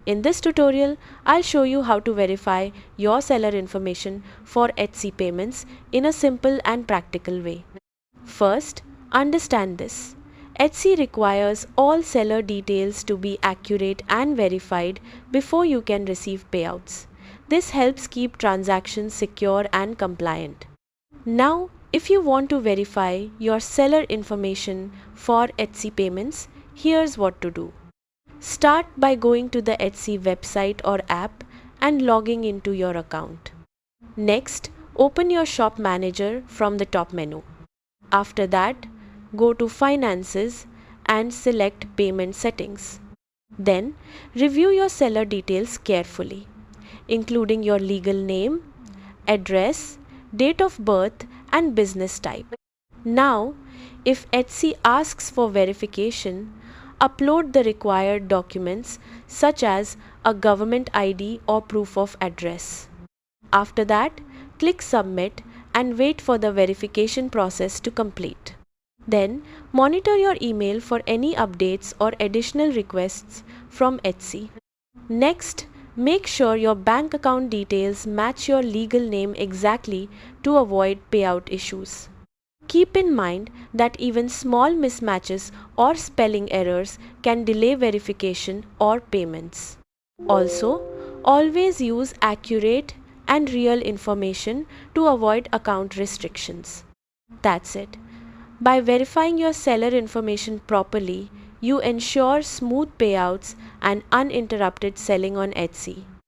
In this tutorial, I'll show you how to verify your seller information for Etsy payments in a simple and practical way. First, understand this. Etsy requires all seller details to be accurate and verified before you can receive payouts. This helps keep transactions secure and compliant. Now, if you want to verify your seller information for Etsy payments, here's what to do. Start by going to the Etsy website or app and logging into your account. Next, open your shop manager from the top menu. After that, go to Finances and select Payment Settings. Then, review your seller details carefully, including your legal name, address, date of birth, and business type. Now, if Etsy asks for verification, upload the required documents such as a government ID or proof of address. After that, click Submit and wait for the verification process to complete. Then, monitor your email for any updates or additional requests from Etsy. Next, make sure your bank account details match your legal name exactly to avoid payout issues. Keep in mind that even small mismatches or spelling errors can delay verification or payments. Also, always use accurate and real information to avoid account restrictions. That's it. By verifying your seller information properly, you ensure smooth payouts and uninterrupted selling on Etsy.